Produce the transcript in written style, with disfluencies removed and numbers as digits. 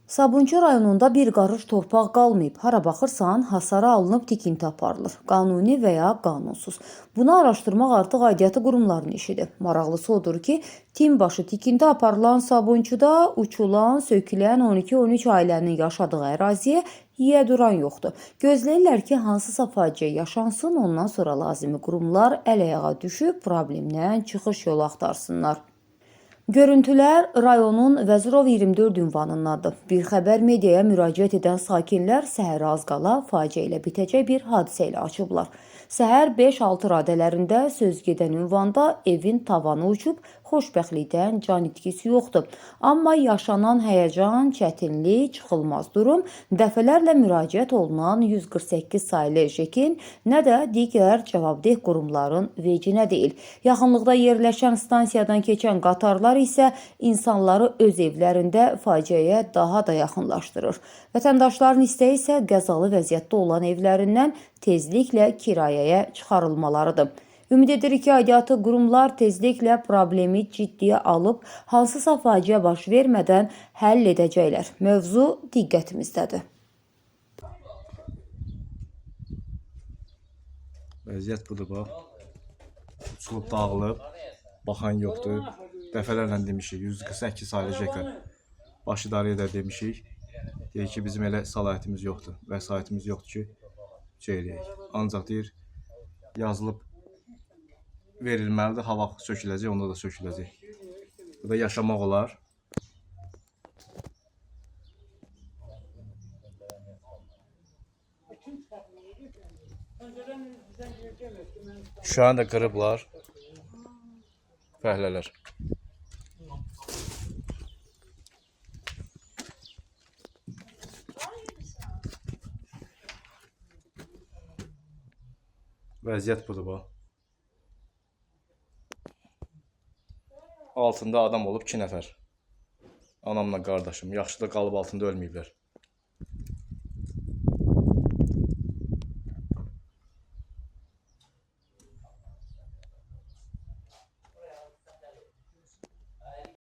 Sabunçu rayonunda bir qarış torpaq qalmayıb. Hara baxırsan, hasara alınıb tikinti aparılır. Qanuni və ya qanunsuz. Bunu araşdırmaq artıq aidiyyatı qurumlarının işidir. Maraqlısı odur ki, tinbaşı tikinti aparılan Sabunçuda uçulan, sökülən 12-13 ailənin yaşadığı əraziyə yiyə duran yoxdur. Gözləyirlər ki, hansısa faciə yaşansın, ondan sonra lazımi qurumlar əl-ayağa düşüb problemdən çıxış yolu axtarsınlar. Görüntülər rayonun Vəzirov 24 ünvanındadır. Bir xəbər mediaya müraciət edən sakinlər səhər az qala faciə ilə bitəcək bir hadisə ilə açıblar. Səhər 5-6 radələrində söz gedən ünvanda evin tavanı uçub, xoşbəxtlikdən can itkisi yoxdur. Amma yaşanan həyəcan, çətinlik, çıxılmaz durum dəfələrlə müraciət olunan 148 saylı JEK-in nə də digər cavabdeh qurumların vecinə deyil. Yaxınlıqda yerləşən stansiyadan keçən qatarlar isə insanları öz evlərində faciəyə daha da yaxınlaşdırır. Vətəndaşların istəyi isə qəzalı vəziyyətdə olan evlərindən tezliklə kirayəyə çıxarılmalarıdır. Ümid edirik ki, aidiyyatı qurumlar tezliklə problemi ciddiyə alıb, hansısa faciə baş vermədən həll edəcəklər. Mövzu diqqətimizdədir. Vəziyyət budur, bax. Uçulub dağılıb, baxan yoxdur. Dəfələrlə demişik, 148 saylı JEK baş idarəyə də demişik. Deyir ki, bizim elə səlahiyyətimiz yoxdur, vəsaitimiz yoxdur ki, eləyək. Ancaq deyir, yazılıb verilməlidir, hava söküləcək, onda da söküləcək. Bu da yaşamaq olar. Şuanı da qırıblar, fəhlələr. Vəziyyət budur, bax. Altında adam olub 2 nəfər. Anamla qardaşım. Yaxşı da qalıb altında ölməyiblər.